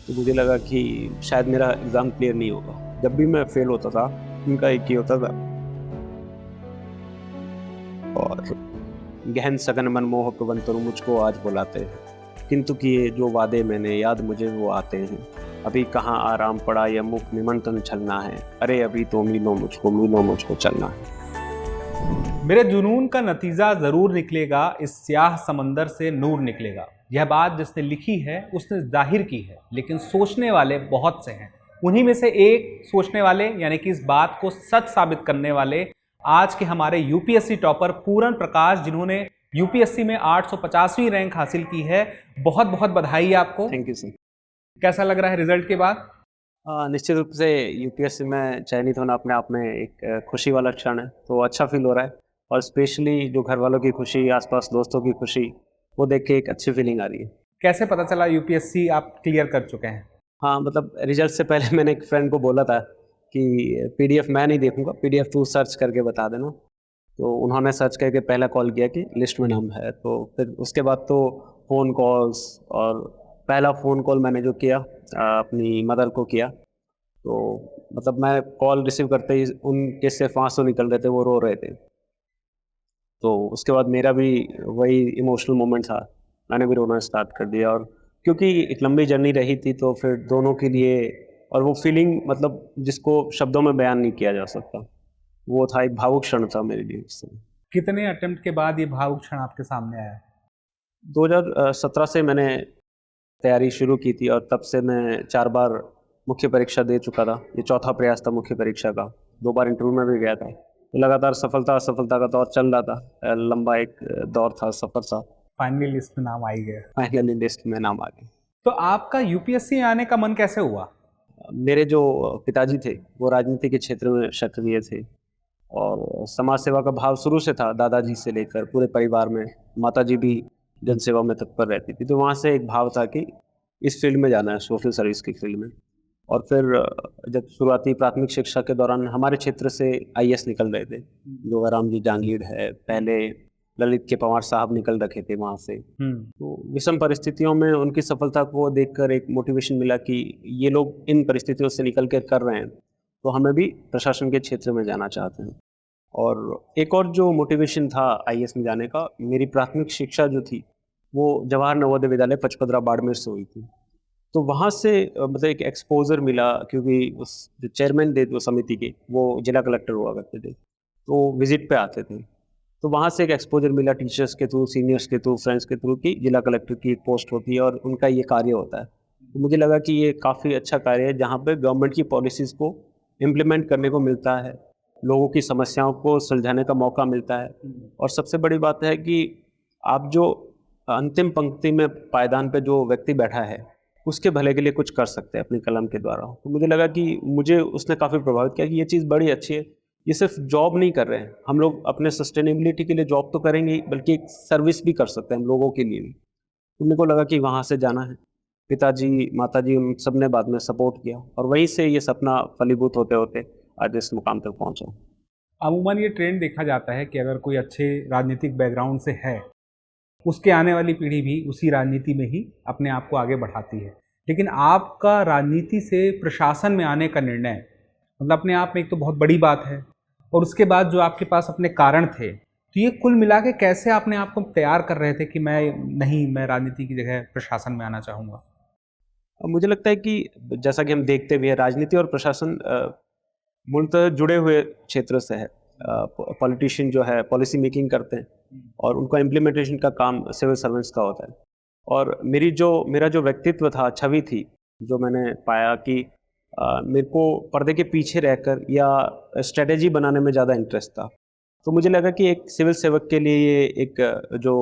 तो मुझे लगा कि शायद मेरा एग्ज़ाम क्लियर नहीं होगा। जब भी मैं फ़ेल होता था, उनका एक ही होता था और गहन सघन मनमोह पवन तनु मुझको आज बुलाते हैं। किंतु किए जो वादे मैंने याद मुझे वो आते हैं। अभी कहाँ आराम पड़ा यह मुख निमंत्रण छलना है। अरे अभी तो मिलो मुझको चलना है। मेरे जुनून का नतीजा जरूर निकलेगा, इस स्याह समंदर से नूर निकलेगा। यह बात जिसने लिखी है उसने जाहिर की है, लेकिन सोचने वाले बहुत से हैं। उन्हीं में से एक सोचने वाले यानी कि इस बात को सच साबित करने वाले आज के हमारे यूपीएससी टॉपर पूरन प्रकाश, जिन्होंने यूपीएससी में 850वीं रैंक हासिल की है। बहुत बहुत बधाई है आपको। Thank you sir. कैसा लग रहा है रिजल्ट के बाद? निश्चित रूप से यूपीएससी में चयनित होना अपने आप में एक खुशी वाला क्षण है, तो अच्छा फील हो रहा है। और स्पेशली जो घर वालों की खुशी, आसपास दोस्तों की खुशी, वो देख के एक अच्छी फीलिंग आ रही है। कैसे पता चला यूपीएससी आप क्लियर कर चुके हैं? हाँ, मतलब रिजल्ट से पहले मैंने एक फ्रेंड को बोला था कि पीडीएफ मैं नहीं देखूंगा, पीडीएफ तू सर्च करके बता देना। तो उन्होंने सर्च करके पहला कॉल किया कि लिस्ट में नाम है। तो फिर उसके बाद तो फ़ोन कॉल्स, और पहला फ़ोन कॉल मैंने जो किया अपनी मदर को किया। तो मतलब मैं कॉल रिसीव करते ही उनके सिर्फ आंसू निकल रहे थे, वो रो रहे थे। तो उसके बाद मेरा भी वही इमोशनल मोमेंट था, मैंने भी रोना स्टार्ट कर दिया। और क्योंकि एक लंबी जर्नी रही थी, तो फिर दोनों के लिए, और वो फीलिंग मतलब जिसको शब्दों में बयान नहीं किया जा सकता, वो था, एक भावुक क्षण था मेरे लिए उस समय। कितने अटेम्प्ट के बाद ये भावुक क्षण आपके सामने आया? 2017 से मैंने तैयारी शुरू की थी, और तब से मैं 4 बार मुख्य परीक्षा दे चुका था। ये चौथा प्रयास था मुख्य परीक्षा का। 2 बार इंटरव्यू में भी गया था। तो लगातार सफलता असफलता का दौर चल रहा था। लंबा एक दौर था, सफ़र था। फाइनली लिस्ट में नाम आ ही गया। फाइनली लिस्ट में नाम आ गया। तो आपका यूपीएससी आने का मन कैसे हुआ? मेरे जो पिताजी थे, वो राजनीति के क्षेत्र में सक्रिय थे, और समाज सेवा का भाव शुरू से था, दादाजी से लेकर पूरे परिवार में। माताजी भी जनसेवा में तत्पर रहती थी। तो वहाँ से एक भाव था कि इस फील्ड में जाना है, सोशल सर्विस की फील्ड में। और फिर जब शुरुआती प्राथमिक शिक्षा के दौरान हमारे क्षेत्र से आईएएस निकल रहे थे, जो राम जी जांगीड़ है, पहले ललित के पंवार साहब निकल रखे थे वहाँ से। तो विषम परिस्थितियों में उनकी सफलता को देखकर एक मोटिवेशन मिला कि ये लोग इन परिस्थितियों से निकल कर रहे हैं, तो हमें भी प्रशासन के क्षेत्र में जाना चाहते हैं। और एक और जो मोटिवेशन था आईएएस में जाने का, मेरी प्राथमिक शिक्षा जो थी वो जवाहर नवोदय विद्यालय पचपदरा बाड़मेर से हुई थी। तो वहाँ से मतलब एक एक्सपोज़र मिला, क्योंकि उस जो चेयरमैन थे वो समिति के, वो जिला कलेक्टर हुआ करते थे, तो विज़िट पे आते थे। तो वहाँ से एक एक्सपोज़र मिला टीचर्स के थ्रू, सीनियर्स के थ्रू, फ्रेंड्स के थ्रू, कि जिला कलेक्टर की एक पोस्ट होती है और उनका ये कार्य होता है। तो मुझे लगा कि ये काफ़ी अच्छा कार्य है, जहाँ पे गवर्नमेंट की पॉलिसीज़ को इम्प्लीमेंट करने को मिलता है, लोगों की समस्याओं को सुलझाने का मौका मिलता है। और सबसे बड़ी बात है कि आप जो अंतिम पंक्ति में पायदान पे जो व्यक्ति बैठा है, उसके भले के लिए कुछ कर सकते हैं अपनी कलम के द्वारा। तो मुझे लगा कि मुझे उसने काफ़ी प्रभावित किया कि ये चीज़ बड़ी अच्छी है। ये सिर्फ जॉब नहीं कर रहे हैं, हम लोग अपने सस्टेनेबिलिटी के लिए जॉब तो करेंगे ही, बल्कि एक सर्विस भी कर सकते हैं हम लोगों के लिए भी। तो मेरे को लगा कि वहाँ से जाना है। पिताजी, माताजी, उन सब ने बाद में सपोर्ट किया, और वहीं से ये सपना फलीभूत होते होते आज इस मुकाम तक पहुँचा। अमूमन ये ट्रेंड देखा जाता है कि अगर कोई अच्छे राजनीतिक बैकग्राउंड से है, उसके आने वाली पीढ़ी भी उसी राजनीति में ही अपने आप को आगे बढ़ाती है। लेकिन आपका राजनीति से प्रशासन में आने का निर्णय मतलब अपने आप में एक तो बहुत बड़ी बात है, और उसके बाद जो आपके पास अपने कारण थे, तो ये कुल मिला के कैसे आपने आपको तैयार कर रहे थे कि मैं राजनीति की जगह प्रशासन में आना चाहूँगा? मुझे लगता है कि जैसा कि हम देखते भी हैं, राजनीति और प्रशासन मूलतः जुड़े हुए क्षेत्र से है। पॉलिटिशियन जो है पॉलिसी मेकिंग करते हैं, और उनका इम्प्लीमेंटेशन का काम सिविल सर्वेंट्स का होता है। और मेरा जो व्यक्तित्व था, छवि थी, जो मैंने पाया कि मेरे को पर्दे के पीछे रहकर या स्ट्रेटेजी बनाने में ज़्यादा इंटरेस्ट था। तो मुझे लगा कि एक सिविल सेवक के लिए ये एक जो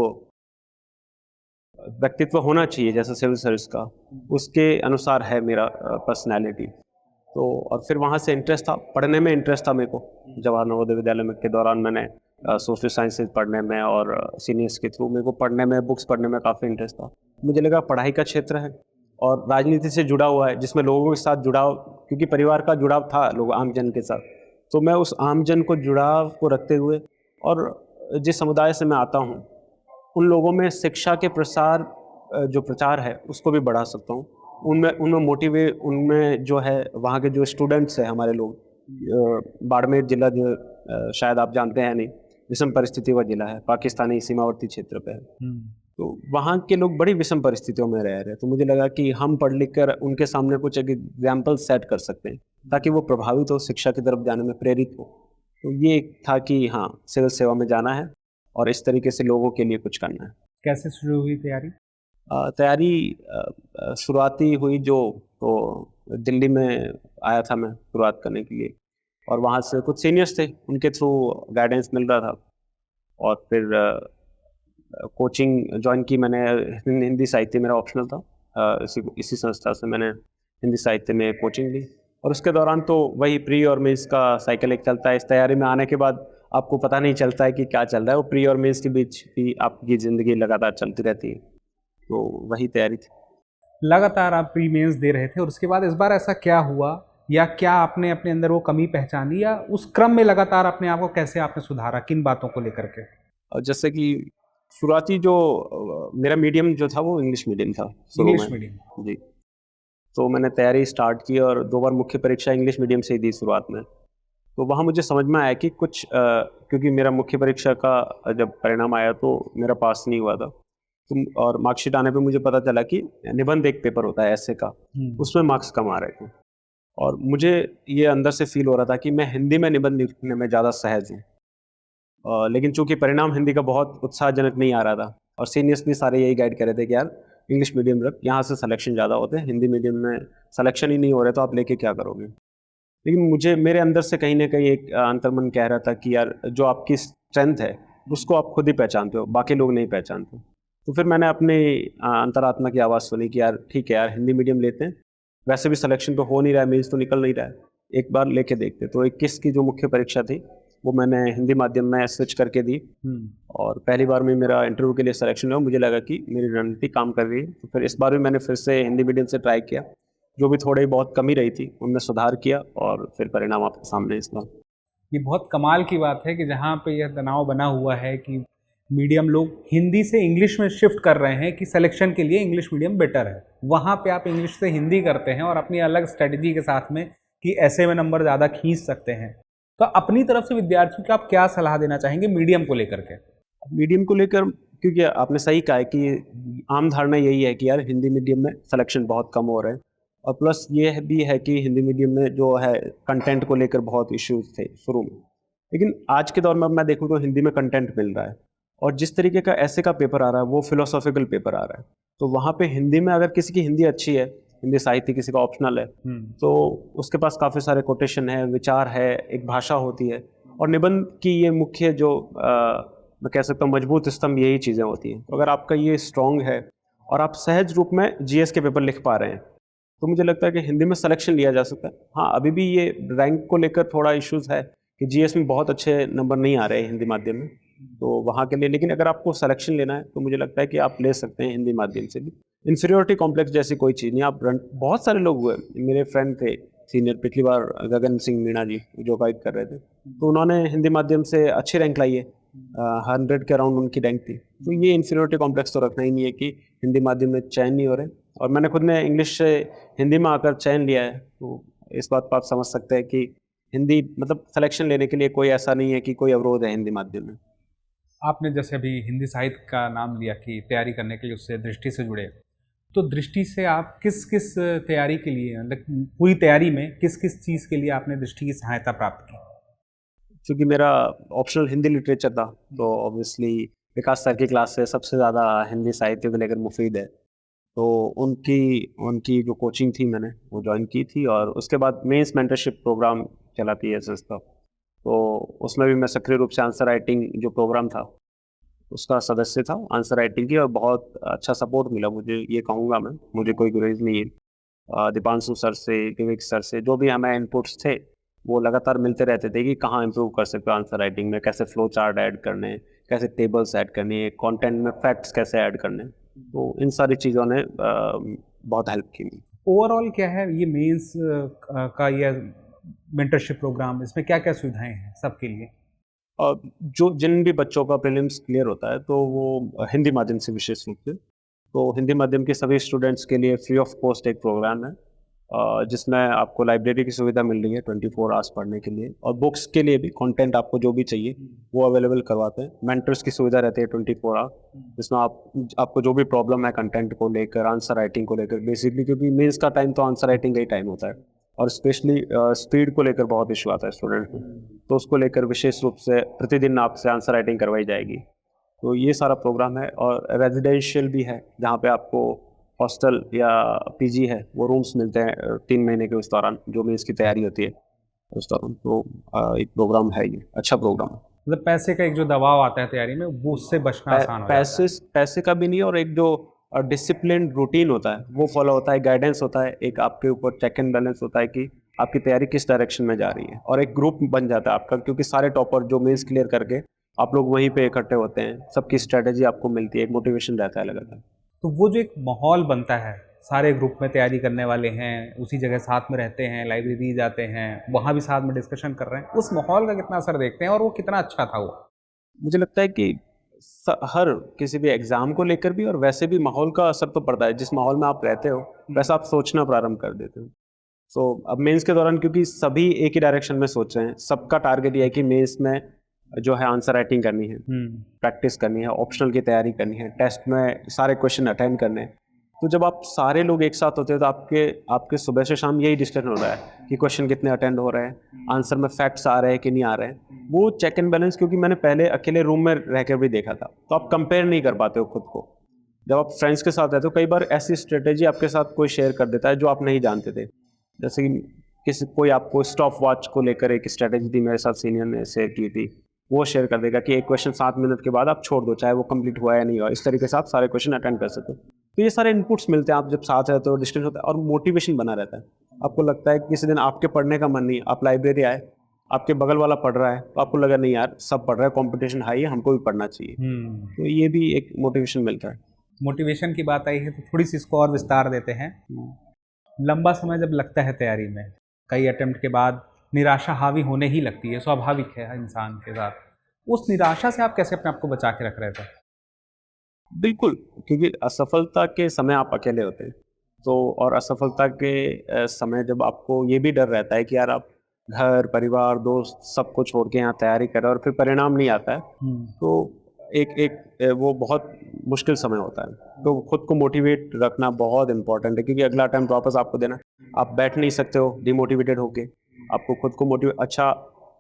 व्यक्तित्व होना चाहिए जैसा सिविल सर्विस का, उसके अनुसार है मेरा पर्सनैलिटी। तो और फिर वहाँ से इंटरेस्ट था, पढ़ने में इंटरेस्ट था मेरे को। जवाहर नवोदय विद्यालय में के दौरान मैंने सोशल साइंसेज पढ़ने में, और सीनियर्स के थ्रू मेरे को पढ़ने में, बुक्स पढ़ने में काफ़ी इंटरेस्ट था। मुझे लगा पढ़ाई का क्षेत्र है और राजनीति से जुड़ा हुआ है, जिसमें लोगों के साथ जुड़ाव, क्योंकि परिवार का जुड़ाव था लोग आमजन के साथ, तो मैं उस आमजन को जुड़ाव को रखते हुए, और जिस समुदाय से मैं आता हूँ, उन लोगों में शिक्षा के प्रसार जो प्रचार है उसको भी बढ़ा सकता हूँ। उनमें उनमें जो है वहाँ के जो स्टूडेंट्स हैं हमारे लोग, बाड़मेर जिला जो शायद आप जानते हैं नहीं, विषम परिस्थितियों का जिला है, पाकिस्तानी सीमावर्ती क्षेत्र पे है। तो वहाँ के लोग बड़ी विषम परिस्थितियों में रह रहे हैं, तो मुझे लगा कि हम पढ़ लिख कर उनके सामने कुछ एक एग्जाम्पल सेट कर सकते हैं ताकि वो प्रभावित हो, शिक्षा की तरफ जाने में प्रेरित हो। तो ये एक था कि हाँ, सिविल सेवा में जाना है और इस तरीके से लोगों के लिए कुछ करना है। कैसे शुरू हुई तैयारी? तैयारी शुरुआती हुई जो, तो दिल्ली में आया था मैं शुरुआत करने के लिए, और वहाँ से कुछ सीनियर्स थे, उनके थ्रू गाइडेंस मिल रहा था, और फिर कोचिंग ज्वाइन की मैंने। हिंदी साहित्य मेरा ऑप्शनल था, इसी संस्था से मैंने हिंदी साहित्य में कोचिंग ली, और उसके दौरान तो वही प्री और मेंस का साइकिल एक चलता है। इस तैयारी में आने के बाद आपको पता नहीं चलता है कि क्या चल रहा है, वो प्री और मेंस के बीच भी आपकी ज़िंदगी लगातार चलती रहती है, तो वही तैयारी थी। लगातार आप प्री मेंस दे रहे थे और उसके बाद इस बार ऐसा क्या हुआ, या क्या आपने अपने अंदर वो कमी पहचानी, या उस क्रम में लगातार अपने आप को कैसे आपने सुधारा, किन बातों को लेकर के? और जैसे कि शुरुआती जो मेरा मीडियम जो था वो इंग्लिश मीडियम था शुरू इंग्लिश में। मीडियम। जी, तो मैंने तैयारी स्टार्ट की और 2 बार मुख्य परीक्षा इंग्लिश मीडियम से ही दी शुरुआत में। तो वहाँ मुझे समझ में आया कि कुछ क्योंकि मेरा मुख्य परीक्षा का जब परिणाम आया तो मेरा पास नहीं हुआ था, तो और मार्कशीट आने पे मुझे पता चला कि निबंध एक पेपर होता है ऐसे का, उसमें मार्क्स कम आ रहे थे, और मुझे ये अंदर से फील हो रहा था कि मैं हिंदी में निबंध लिखने में ज़्यादा सहज हूँ। लेकिन चूंकि परिणाम हिंदी का बहुत उत्साहजनक नहीं आ रहा था, और सीनियर्स भी सारे यही गाइड कर रहे थे कि यार इंग्लिश मीडियम रख, यहाँ से सिलेक्शन ज़्यादा होते हैं, हिंदी मीडियम में सिलेक्शन ही नहीं हो रहे तो आप लेके क्या करोगे। लेकिन मुझे मेरे अंदर से कहीं ना कहीं एक अंतर्मन कह रहा था कि यार जो आपकी स्ट्रेंथ है उसको आप खुद ही पहचानते हो, बाकी लोग नहीं पहचानते। तो फिर मैंने अपने अंतरात्मा की आवाज़ सुनी कि यार ठीक है यार, हिंदी मीडियम लेते हैं, वैसे भी सिलेक्शन तो हो नहीं रहा है, मीन्स तो निकल नहीं रहा है, एक बार लेके देखते। तो 21 की जो मुख्य परीक्षा थी वो मैंने हिंदी माध्यम में स्विच करके दी, और पहली बार में मेरा इंटरव्यू के लिए सिलेक्शन हुआ। मुझे लगा कि मेरी रणनीति काम कर रही है, तो फिर इस बार भी मैंने फिर से हिंदी मीडियम से ट्राई किया, जो भी थोड़ी बहुत कमी रही थी उनमें सुधार किया, और फिर परिणाम आपके सामने इस बार। ये बहुत कमाल की बात है कि जहाँ पे यह तनाव बना हुआ है कि मीडियम लोग हिंदी से इंग्लिश में शिफ्ट कर रहे हैं कि सिलेक्शन के लिए इंग्लिश मीडियम बेटर है, वहाँ पे आप इंग्लिश से हिंदी करते हैं और अपनी अलग स्ट्रेटजी के साथ में कि ऐसे में नंबर ज़्यादा खींच सकते हैं। तो अपनी तरफ से विद्यार्थियों को आप क्या सलाह देना चाहेंगे मीडियम को लेकर के? मीडियम को लेकर, क्योंकि आपने सही कहा है कि आम धारणा यही है कि यार हिंदी मीडियम में सिलेक्शन बहुत कम हो रहे हैं, और प्लस ये भी है कि हिंदी मीडियम में जो है कंटेंट को लेकर बहुत इश्यूज थे शुरू में। लेकिन आज के दौर में अब मैं देखूँ तो हिंदी में कंटेंट मिल रहा है, और जिस तरीके का ऐसे का पेपर आ रहा है वो फिलोसॉफिकल पेपर आ रहा है, तो वहाँ पे हिंदी में अगर किसी की हिंदी अच्छी है, हिंदी साहित्य किसी का ऑप्शनल है, तो उसके पास काफ़ी सारे कोटेशन है, विचार है, एक भाषा होती है, और निबंध की ये मुख्य जो मैं कह सकता हूँ मजबूत स्तंभ यही चीज़ें होती हैं। तो अगर आपका ये स्ट्रॉन्ग है और आप सहज रूप में जीएस के पेपर लिख पा रहे हैं, तो मुझे लगता है कि हिंदी में सिलेक्शन लिया जा सकता है। हाँ, अभी भी ये रैंक को लेकर थोड़ा इश्यूज है कि जीएस में बहुत अच्छे नंबर नहीं आ रहे हैं हिंदी माध्यम में, तो वहाँ के लिए। लेकिन अगर आपको सिलेक्शन लेना है तो मुझे लगता है कि आप ले सकते हैं हिंदी माध्यम से भी। इन्फीरियोरिटी कॉम्प्लेक्स जैसी कोई चीज़ नहीं। बहुत सारे लोग हुए, मेरे फ्रेंड थे सीनियर, पिछली बार गगन सिंह मीणा जी जो गाइड कर रहे थे, तो उन्होंने हिंदी माध्यम से अच्छी रैंक लाई है, 100 के अराउंड उनकी रैंक थी। तो ये इन्फीरियोरिटी कॉम्प्लेक्स तो रखना ही नहीं है कि हिंदी माध्यम में चयन नहीं हो रहे, और मैंने खुद ने इंग्लिश से हिंदी में आकर चयन लिया है, तो इस बात पर आप समझ सकते हैं कि हिंदी मतलब सिलेक्शन लेने के लिए कोई ऐसा नहीं है कि कोई अवरोध है हिंदी माध्यम में। आपने जैसे अभी हिंदी साहित्य का नाम लिया कि तैयारी करने के लिए उससे दृष्टि से जुड़े, तो दृष्टि से आप किस किस तैयारी के लिए, मतलब पूरी तैयारी में किस किस चीज़ के लिए आपने दृष्टि की सहायता प्राप्त की? क्योंकि मेरा ऑप्शनल हिंदी लिटरेचर था, तो ऑब्वियसली विकास सर की क्लास से सबसे ज़्यादा हिंदी साहित्य को लेकर मुफीद है, तो उनकी उनकी जो कोचिंग थी मैंने वो ज्वाइन की थी। और उसके बाद मेंस मेंटरशिप प्रोग्राम चला PSS का, तो उसमें भी मैं सक्रिय रूप से आंसर राइटिंग जो प्रोग्राम था उसका सदस्य था, आंसर राइटिंग की, और बहुत अच्छा सपोर्ट मिला मुझे, ये कहूँगा मैं, मुझे कोई गुरेज नहीं है। दीपांशु सर से, विवेक सर से जो भी हमें इनपुट्स थे वो लगातार मिलते रहते थे कि कहाँ इम्प्रूव कर सकते हो आंसर राइटिंग में, कैसे फ्लो चार्ट ऐड करने, कैसे टेबल्स ऐड करनी है, कंटेंट में फैक्ट्स कैसे ऐड करने, तो इन सारी चीज़ों ने बहुत हेल्प की। ओवरऑल क्या है ये मेंस का ये मेंटरशिप प्रोग्राम, इसमें क्या क्या सुविधाएं हैं सबके लिए? और जो जिन भी बच्चों का प्रीलिम्स क्लियर होता है तो वो हिंदी माध्यम से विशेष रूप से, तो हिंदी माध्यम के सभी स्टूडेंट्स के लिए फ्री ऑफ कॉस्ट एक प्रोग्राम है, जिसमें आपको लाइब्रेरी की सुविधा मिल रही है 24 आवर्स पढ़ने के लिए, और बुक्स के लिए भी कंटेंट आपको जो भी चाहिए वो अवेलेबल करवाते हैं। मेंटर्स की सुविधा रहती है 24 आवर, जिसमें आपको जो भी प्रॉब्लम है कंटेंट को लेकर, आंसर राइटिंग को लेकर, बेसिकली क्योंकि मेंस का टाइम तो आंसर राइटिंग का ही टाइम होता है, और स्पेशली स्पीड को लेकर बहुत इशू आता है स्टूडेंट में, तो उसको लेकर विशेष रूप से प्रतिदिन आपसे आंसर राइटिंग करवाई जाएगी। तो ये सारा प्रोग्राम है, और रेजिडेंशियल भी है जहाँ पे आपको हॉस्टल या पीजी है वो रूम्स मिलते हैं 3 महीने के उस दौरान, जो भी इसकी तैयारी होती है उस दौरान। तो एक प्रोग्राम है, ये अच्छा प्रोग्राम है। मतलब पैसे का एक जो दबाव आता है तैयारी में, वो उससे बचना आसान हो जाता है। पैसे का भी नहीं, और एक जो डिसिप्लिन रूटीन होता है वो फॉलो होता है, गाइडेंस होता है, एक आपके ऊपर चेक एंड बैलेंस होता है कि आपकी तैयारी किस डायरेक्शन में जा रही है, और एक ग्रुप बन जाता है आपका, क्योंकि सारे टॉपर जो मेंस क्लियर करके आप लोग वहीं पे इकट्ठे होते हैं, सबकी स्ट्रेटेजी आपको मिलती है, एक मोटिवेशन रहता है लगातार। तो वो जो एक माहौल बनता है, सारे ग्रुप में तैयारी करने वाले हैं, उसी जगह साथ में रहते हैं, लाइब्रेरी जाते हैं, वहाँ भी साथ में डिस्कशन कर रहे हैं, उस माहौल का कितना असर देखते हैं और वो कितना अच्छा था वो? मुझे लगता है कि हर किसी भी एग्ज़ाम को लेकर भी और वैसे भी माहौल का असर तो पड़ता है। जिस माहौल में आप रहते हो वैसा आप सोचना प्रारंभ कर देते हो। सो अब मेंस के दौरान क्योंकि सभी एक ही डायरेक्शन में सोच रहे हैं, सबका टारगेट ये है कि मेंस में जो है आंसर राइटिंग करनी है, प्रैक्टिस करनी है, ऑप्शनल की तैयारी करनी है, टेस्ट में सारे क्वेश्चन अटेंड करने हैं। तो जब आप सारे लोग एक साथ होते हैं तो आपके सुबह से शाम यही डिस्कशन हो रहा है कि क्वेश्चन कितने अटेंड हो रहे हैं, आंसर में फैक्ट्स आ रहे हैं कि नहीं आ रहे हैं। वो चेक एंड बैलेंस, क्योंकि मैंने पहले अकेले रूम में रहकर भी देखा था, तो आप कंपेयर नहीं कर पाते हो खुद को। जब आप फ्रेंड्स के साथ रहते हो, कई बार ऐसी स्ट्रेटेजी आपके साथ कोई शेयर कर देता है जो आप नहीं जानते थे। जैसे कि कोई आपको स्टॉप वॉच को लेकर एक स्ट्रेटेजी थी, मेरे साथ सीनियर ने शेयर की थी, वो शेयर कर देगा कि एक क्वेश्चन 7 मिनट के बाद आप छोड़ दो, चाहे वो कंप्लीट हुआ या नहीं हुआ, इस तरीके से आप सारे क्वेश्चन अटेंड कर सकते हो। तो ये सारे इनपुट्स मिलते हैं, आप जब साथ रहते हो, डिस्टेंस होता है, और मोटिवेशन बना रहता है। आपको लगता है कि किसी दिन आपके पढ़ने का मन नहीं, आप लाइब्रेरी आए, आपके बगल वाला पढ़ रहा है, तो आपको लगा नहीं यार सब पढ़ रहा है, कंपटीशन हाई है, हमको भी पढ़ना चाहिए। तो ये भी एक मोटिवेशन मिलता है। मोटिवेशन की बात आई है तो थोड़ी सी इसको और विस्तार देते हैं। लंबा समय जब लगता है तैयारी में, कई अटेम्प्ट के बाद निराशा हावी होने ही लगती है, स्वाभाविक है इंसान के साथ। उस निराशा से आप कैसे अपने आप को बचा के रख रहे थे? बिल्कुल, क्योंकि असफलता के समय आप अकेले होते हैं, तो और असफलता के समय जब आपको ये भी डर रहता है कि यार आप घर, परिवार, दोस्त सबको छोड़ के यहाँ तैयारी कर रहे हो और फिर परिणाम नहीं आता है, तो वो बहुत मुश्किल समय होता है। तो खुद को मोटिवेट रखना बहुत इंपॉर्टेंट है, क्योंकि अगला अटेम्प्ट वापस आपको देना, आप बैठ नहीं सकते हो डिमोटिवेटेड होके। आपको खुद को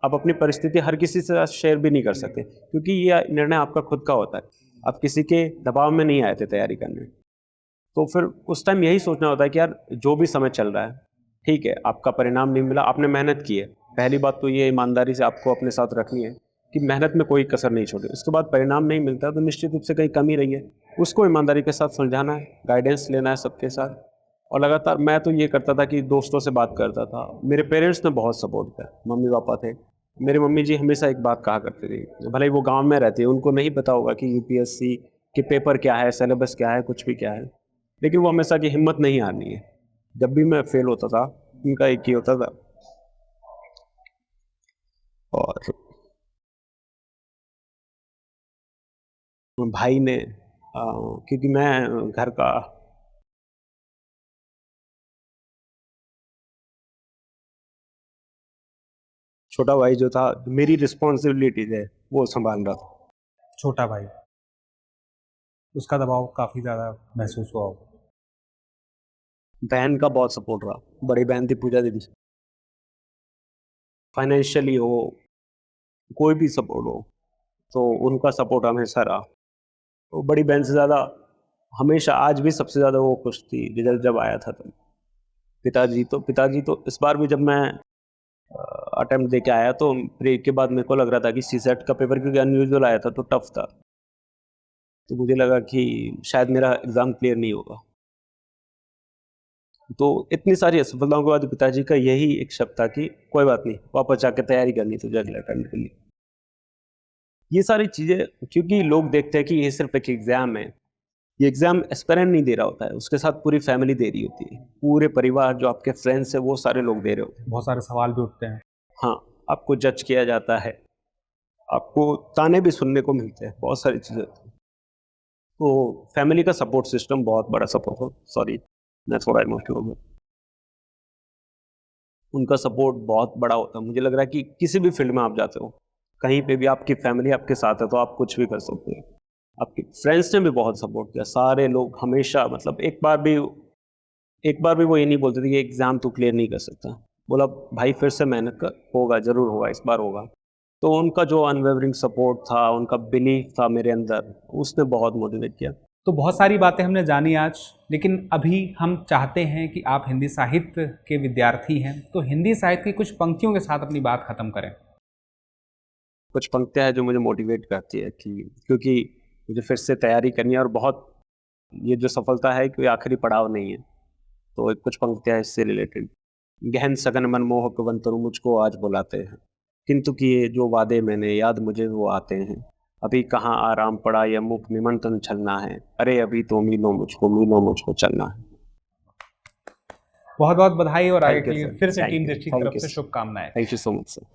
आप अपनी परिस्थिति हर किसी से शेयर भी नहीं कर सकते, क्योंकि ये निर्णय आपका खुद का होता है। आप किसी के दबाव में नहीं आए थे तैयारी करने। तो फिर उस टाइम यही सोचना होता है कि यार जो भी समय चल रहा है ठीक है, आपका परिणाम नहीं मिला, आपने मेहनत की है। पहली बात तो ये ईमानदारी से आपको अपने साथ रखनी है कि मेहनत में कोई कसर नहीं छोड़ी। उसके बाद परिणाम नहीं मिलता तो निश्चित रूप से कहीं कमी रही है, उसको ईमानदारी के साथ सुलझाना है, गाइडेंस लेना है सबके साथ। और लगातार मैं तो ये करता था कि दोस्तों से बात करता था। मेरे पेरेंट्स ने बहुत सपोर्ट किया, मम्मी पापा थे। मेरी मम्मी जी हमेशा एक बात कहा करती थी, भले ही वो गांव में रहती है, उनको नहीं पता होगा कि यूपीएससी के पेपर क्या है, सिलेबस क्या है, कुछ भी क्या है, लेकिन वो हमेशा की हिम्मत नहीं हारनी है। जब भी मैं फेल होता था उनका एक ही होता था, और भाई ने क्योंकि मैं घर का छोटा भाई जो था, मेरी रिस्पॉन्सिबिलिटीज है वो संभाल रहा था। छोटा भाई, उसका दबाव काफ़ी ज़्यादा महसूस हुआ होगा। बहन का बहुत सपोर्ट रहा, बड़ी बहन थी पूजा दीदी, फाइनेंशियली हो, कोई भी सपोर्ट हो, तो उनका सपोर्ट हमेशा रहा। तो बड़ी बहन से ज़्यादा हमेशा, आज भी सबसे ज़्यादा वो खुश थी रिजल्ट जब आया था तब। पिताजी तो इस बार भी जब मैं अटेम्प्ट दे के आया तो ब्रेक के बाद मेरे को लग रहा था कि सीसेट का पेपर क्योंकि अनयूजुअल आया था तो टफ था, तो मुझे लगा कि शायद मेरा एग्ज़ाम क्लियर नहीं होगा। तो इतनी सारी असफलताओं के बाद पिताजी का यही एक शब्द था कि कोई बात नहीं, वापस जाकर तैयारी करनी तुझे अगले अटेम्प्ट के लिए। ये सारी चीज़ें, क्योंकि लोग देखते हैं कि ये सिर्फ एक एग्ज़ाम है, ये एग्ज़ाम एस्पिरेंट नहीं दे रहा होता है, उसके साथ पूरी फैमिली दे रही होती है, पूरे परिवार जो आपके फ्रेंड्स हैं वो सारे लोग दे रहे होते हैं। बहुत सारे सवाल भी उठते हैं। हाँ, आपको जज किया जाता है, आपको ताने भी सुनने को मिलते हैं, बहुत सारी चीज़ें होती हैं। तो फैमिली का सपोर्ट सिस्टम बहुत बड़ा सपोर्ट हो, sorry that's what I emotional हो गया। उनका सपोर्ट बहुत बड़ा होता है। मुझे लग रहा है कि किसी भी फील्ड में आप जाते हो, कहीं पे भी आपकी फैमिली आपके साथ है तो आप कुछ भी कर सकते हो। आपके फ्रेंड्स ने भी बहुत सपोर्ट किया, सारे लोग हमेशा, मतलब एक बार भी वो ये नहीं बोलते थे कि एग्ज़ाम तू क्लियर नहीं कर सकता। बोला भाई फिर से मेहनत कर, होगा, ज़रूर होगा, इस बार होगा। तो उनका जो अनवेवरिंग सपोर्ट था, उनका बिलीफ था मेरे अंदर, उसने बहुत मोटिवेट किया। तो बहुत सारी बातें हमने जानी आज, लेकिन अभी हम चाहते हैं कि आप हिंदी साहित्य के विद्यार्थी हैं, तो हिंदी साहित्य की कुछ पंक्तियों के साथ अपनी बात ख़त्म करें। कुछ पंक्तियाँ हैं जो मुझे मोटिवेट करती है कि क्योंकि मुझे फिर से तैयारी करनी है, और बहुत, ये जो सफलता है कोई आखिरी पड़ाव नहीं है। तो कुछ पंक्तियाँ इससे रिलेटेड। गहन सघन मनमोहक वंतरु मुझको आज बुलाते हैं, किंतु किए जो वादे मैंने याद मुझे वो आते हैं। अभी कहाँ आराम पड़ा, यह मुख निमंत्रण छलना है, अरे अभी तो मिलो मुझको चलना है। बहुत बहुत बधाई और आगे थैंक के यू लिए सर, फिर से थैंक टीम यू, दृष्टि की थैंक तरफ यू, से शुभकामनाएं। Thank you so much sir.